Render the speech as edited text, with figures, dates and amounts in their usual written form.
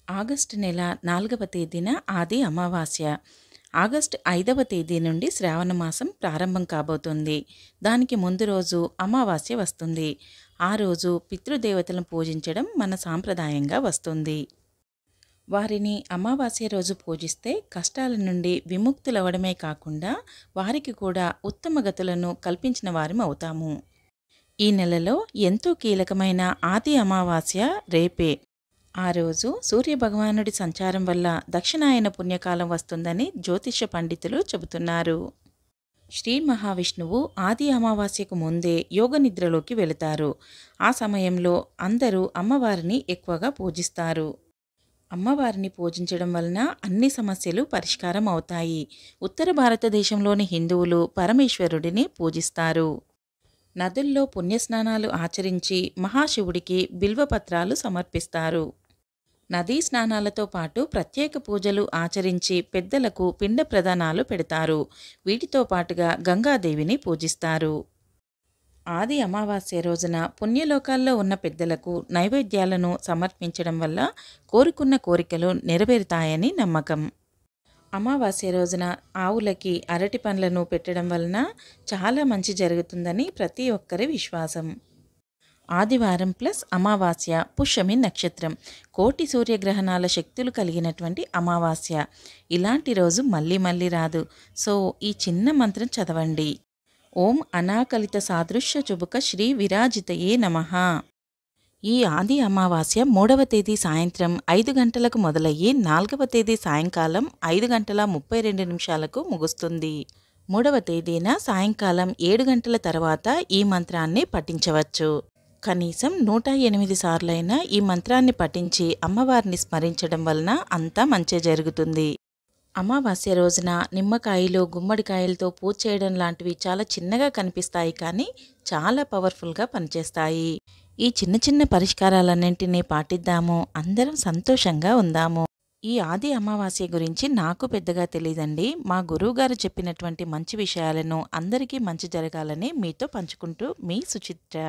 August నెల 4వ తేదీన ఆది అమావాస్య. ఆగస్టు 5వ తేదీ నుండి శ్రావణ మాసం ప్రారంభం కాబోతుంది. దానికి ముందు రోజు అమావాస్య వస్తుంది. ఆ రోజు పితృదేవతలను పూజించడం మన సాంప్రదాయంగా వస్తుంది. వారిని అమావాస్య రోజు పూజిస్తే కష్టాల నుండి విముక్తులవ్వడమే కాకుండా వారికి కూడా ఉత్తమ గతులను కల్పించిన వారం అవుతాము. ఈ నెలలో ఎంతో కీలకమైన ఆది అమావాస్య రేపే. ఆ రోజు సూర్యభగవానుడి సంచారం వల్ల దక్షిణాయన పుణ్యకాలం వస్తుందని జ్యోతిష పండితులు చెబుతున్నారు. శ్రీ మహావిష్ణువు ఆది అమావాస్యకు ముందే యోగ నిద్రలోకి వెళతారు. ఆ సమయంలో అందరూ అమ్మవారిని ఎక్కువగా పూజిస్తారు. అమ్మవారిని పూజించడం వలన అన్ని సమస్యలు పరిష్కారం అవుతాయి. ఉత్తర భారతదేశంలోని హిందువులు పరమేశ్వరుడిని పూజిస్తారు. నదుల్లో పుణ్యస్నానాలు ఆచరించి మహాశివుడికి బిల్వపత్రాలు సమర్పిస్తారు. నదీ స్నానాలతో పాటు ప్రత్యేక పూజలు ఆచరించి పెద్దలకు పిండ ప్రదానాలు పెడతారు. వీటితో పాటుగా గంగాదేవిని పూజిస్తారు. ఆది అమావాస్య రోజున పుణ్యలోకాల్లో ఉన్న పెద్దలకు నైవేద్యాలను సమర్పించడం వల్ల కోరుకున్న కోరికలు నెరవేరుతాయని నమ్మకం. అమావాస్య రోజున ఆవులకి అరటి పండ్లను పెట్టడం వలన చాలా మంచి జరుగుతుందని ప్రతి ఒక్కరి విశ్వాసం. ఆదివారం ప్లస్ అమావాస్య, పుష్యమి నక్షత్రం, కోటి సూర్యగ్రహణాల శక్తులు కలిగినటువంటి అమావాస్య. ఇలాంటి రోజు మళ్ళీ మళ్ళీ రాదు. సో ఈ చిన్న మంత్రం చదవండి. ఓం అనాకలిత సాదృశ్య చుబుక శ్రీ విరాజితయే నమః. ఈ ఆది అమావాస్య 3వ తేదీ సాయంత్రం 5 గంటలకు మొదలయ్యి 4వ తేదీ సాయంకాలం 5:32 ముగుస్తుంది. 3వ తేదీన సాయంకాలం 7 గంటల తర్వాత ఈ మంత్రాన్ని పఠించవచ్చు. కనీసం 108 సార్లైనా ఈ మంత్రాన్ని పఠించి అమ్మవారిని స్మరించడం వలన అంతా మంచి జరుగుతుంది. అమావాస్య రోజున నిమ్మకాయలు, గుమ్మడికాయలతో పూజ చేయడం లాంటివి చాలా చిన్నగా కనిపిస్తాయి, కానీ చాలా పవర్ఫుల్గా పనిచేస్తాయి. ఈ చిన్న చిన్న పరిష్కారాలన్నింటినీ పాటిద్దాము, అందరం సంతోషంగా ఉందాము. ఈ ఆది అమావాస్య గురించి నాకు పెద్దగా తెలియదండి. మా గురువుగారు చెప్పినటువంటి మంచి విషయాలను అందరికీ మంచి జరగాలని మీతో పంచుకుంటూ మీ సుచిత్ర.